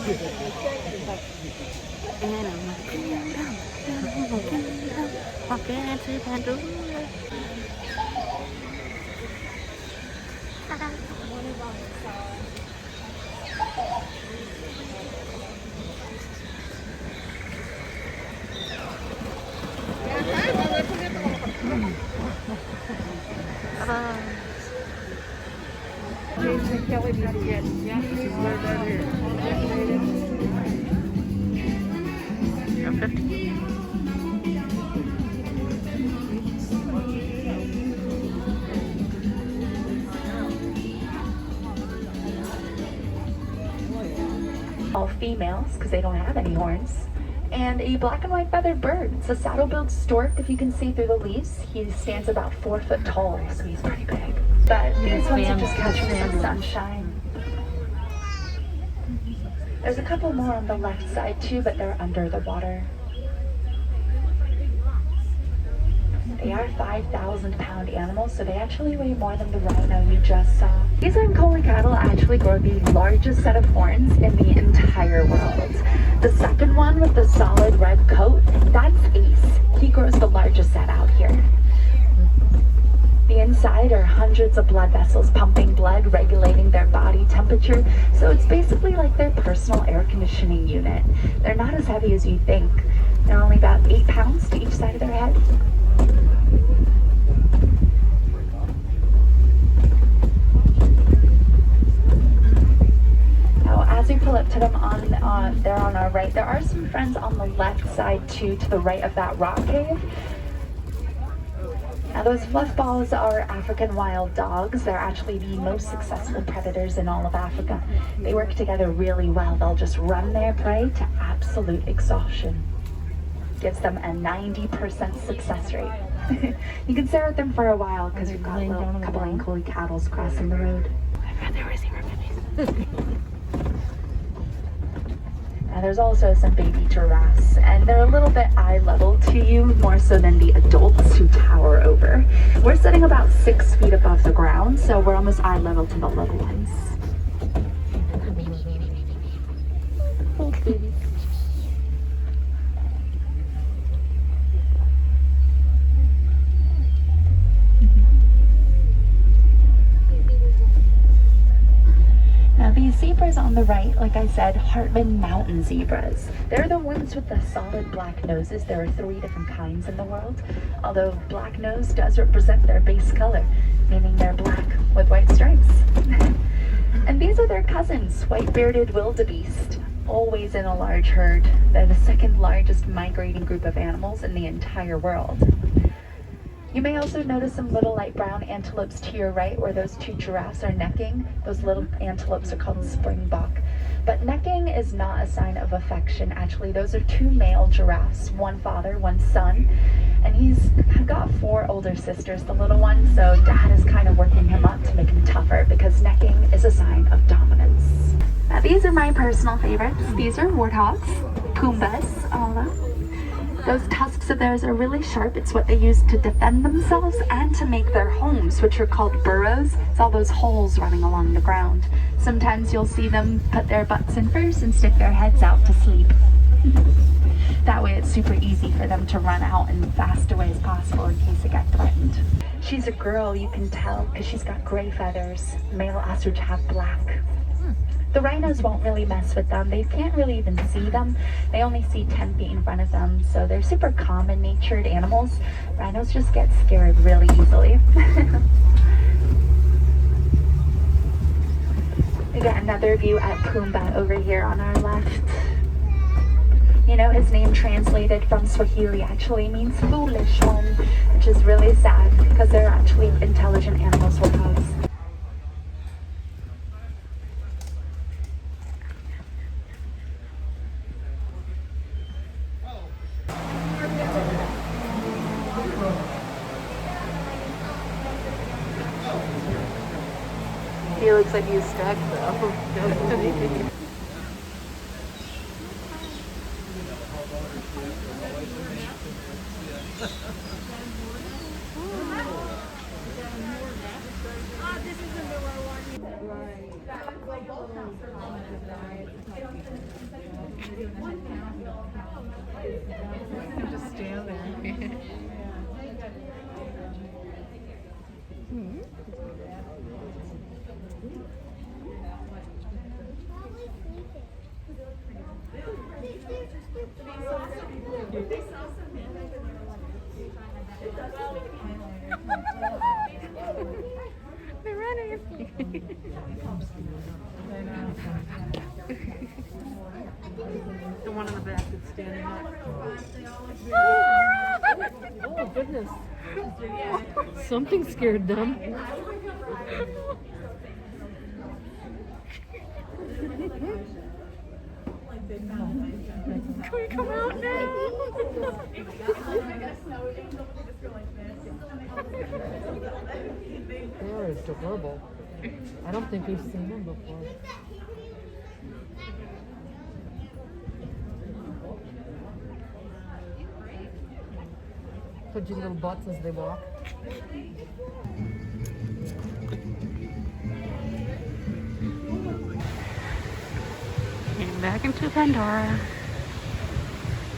Animal Kingdom, Animal Kingdom, walking into Pandora. All females because they don't have any horns, and a black and white feathered bird. It's a saddle-billed stork. If you can see through the leaves, he stands about 4 foot tall, so he's pretty big. But these ones are just catching some sunshine. There's a couple more on the left side too, but they're under the water. They are 5,000-pound animals, so they actually weigh more than the rhino you just saw. These Ankole cattle actually grow the largest set of horns in the entire world. The second one with the solid red coat, that's Ace. He grows the largest set out here. The inside are hundreds of blood vessels pumping blood, regulating their body temperature, so it's basically like their personal air conditioning unit. They're not as heavy as you think. They're only about 8 pounds to each side of their head. As we pull up to them they're on our right. There are some friends on the left side too, to the right of that rock cave. Now those fluff balls are African wild dogs. They're actually the most successful predators in all of Africa. They work together really well. They'll just run their prey to absolute exhaustion. Gives them a 90% success rate. You can stare at them for a while because we've got a couple Ankole cattle crossing the road. Now there's also some baby giraffes, and they're a little bit eye level to you, more so than the adults who tower over. We're sitting about 6 feet above the ground, so we're almost eye level to the little ones. Thanks, baby. Now these zebras on the right, like I said, Hartmann mountain zebras. They're the ones with the solid black noses. There are 3 different kinds in the world, although black nose does represent their base color, meaning they're black with white stripes. And these are their cousins, white-bearded wildebeest, always in a large herd. They're the second largest migrating group of animals in the entire world. You may also notice some little light brown antelopes to your right where those 2 giraffes are necking. Those little antelopes are called springbok. But necking is not a sign of affection. Actually, those are 2 male giraffes, one father, one son. And he's got 4 older sisters, the little one, so dad is kind of working him up to make him tougher because necking is a sign of dominance. Now these are my personal favorites. These are warthogs, Pumbas, all of them. Those tusks of theirs are really sharp. It's what they use to defend themselves and to make their homes, which are called burrows. It's all those holes running along the ground. Sometimes you'll see them put their butts in first and stick their heads out to sleep. That way it's super easy for them to run out in fast away as possible in case they get threatened. She's a girl, you can tell, because she's got gray feathers. Male ostrich have black. The rhinos won't really mess with them. They can't really even see them. They only see 10 feet in front of them, so they're super calm-natured animals. Rhinos just get scared really easily. We got another view at Pumbaa over here on our left. You know, his name translated from Swahili actually means foolish one, which is really sad because they're actually intelligent animals with us. He looks like he's stuck though. Right. Just stand there. They're running. The one in the back that's standing up. Oh goodness. Something scared them. Can we come out now? They're adorable. I don't think we've seen them before. Put your little butts as they walk. Getting back into Pandora.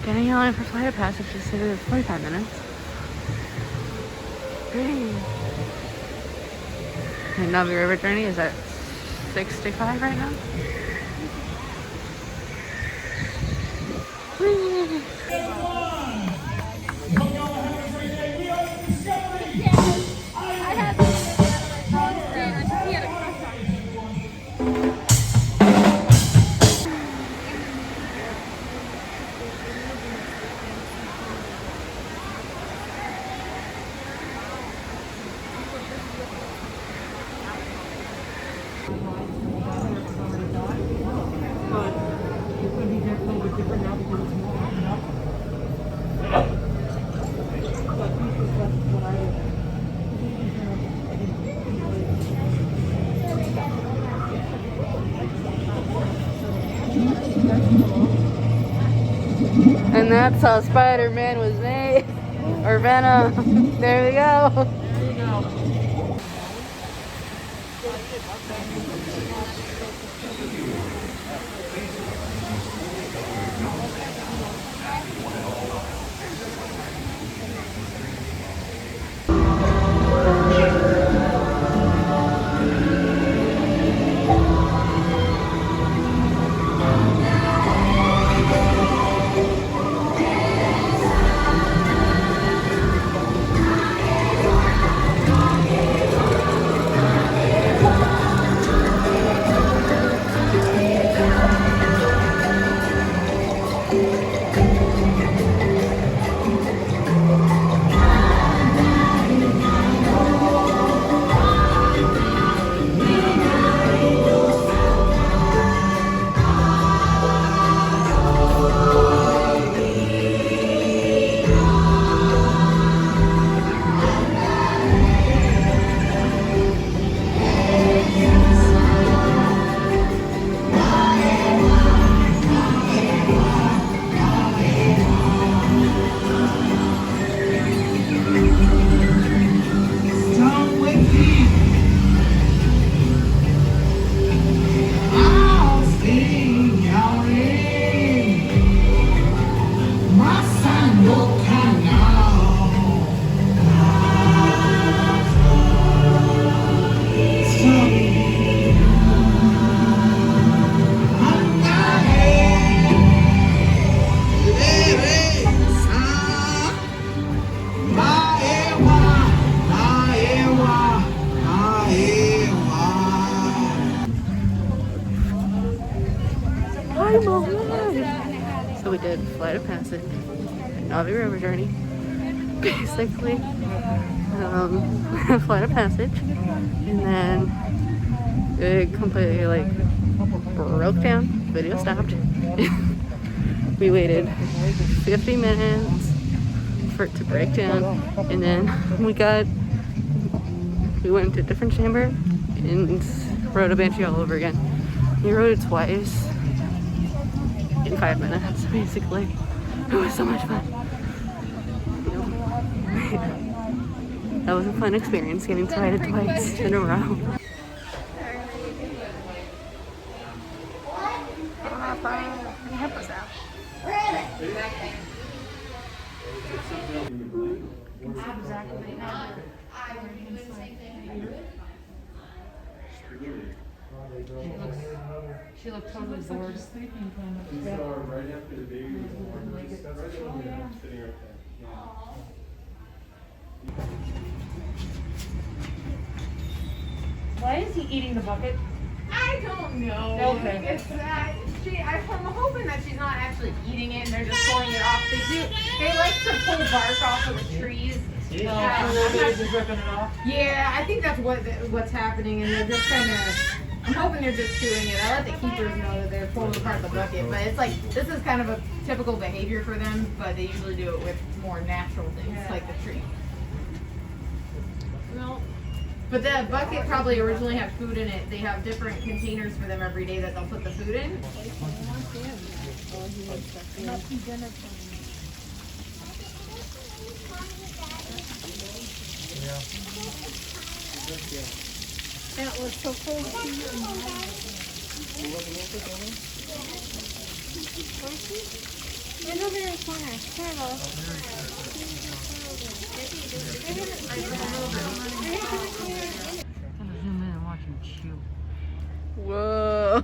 Getting in line for Flight of Passage to say that it's 45 minutes. Pretty. And Navi River Journey is at 65 right now. Whee! And that's how Spider-Man was made. Or Venom. There we go. So we did Flight of Passage, Navi River Journey, basically Flight of Passage, and then it completely like broke down. Video stopped. We waited 50 minutes for it to break down, and then we went to a different chamber and rode a Banshee all over again. We rode it twice in 5 minutes, basically. It was so much fun. That was a fun experience, getting to ride it twice in a row. She looked totally bored. Right after the baby was born. That's right sitting right there. Why is he eating the bucket? I don't know. Okay. It's I'm hoping that she's not actually eating it and they're just pulling it off. They like to pull bark off of the trees. Just ripping it off. Yeah, I think that's what's happening, and they're just kind of. I'm hoping they're just chewing it. I let the keepers know that they're pulling apart the bucket, but it's like this is kind of a typical behavior for them, but they usually do it with more natural things like the tree. Well, but the bucket probably originally had food in it. They have different containers for them every day that they'll put the food in. That was so cool to see There's over in the corner. Turtle. Zoom in and watch him chew. Whoa.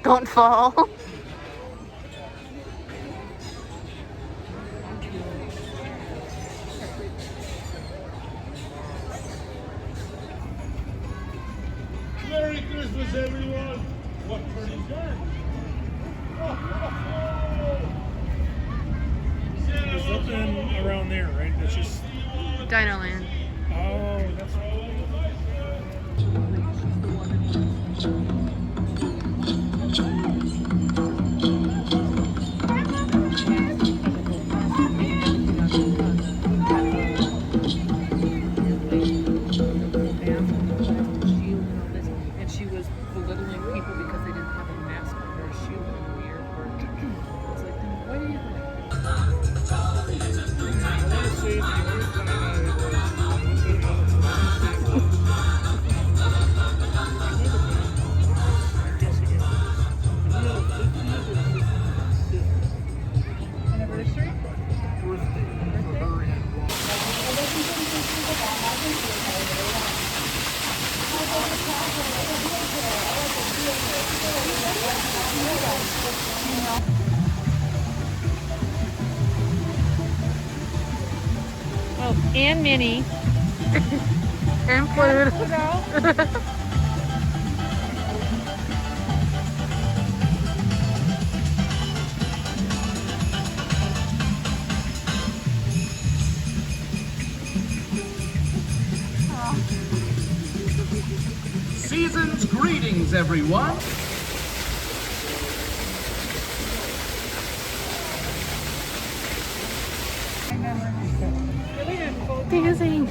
Don't fall. Merry Christmas, everyone! What turn is that? There's nothing around there, right? That's just. Dino Land. Oh, that's right. And she was belittling people because they didn't have a mask on their shoe in the airport. It's like, then what are you doing? I want to say the only time Anniversary? birthday for her and Oh, and Minnie. And Pluto. Season's greetings, everyone. Dancing.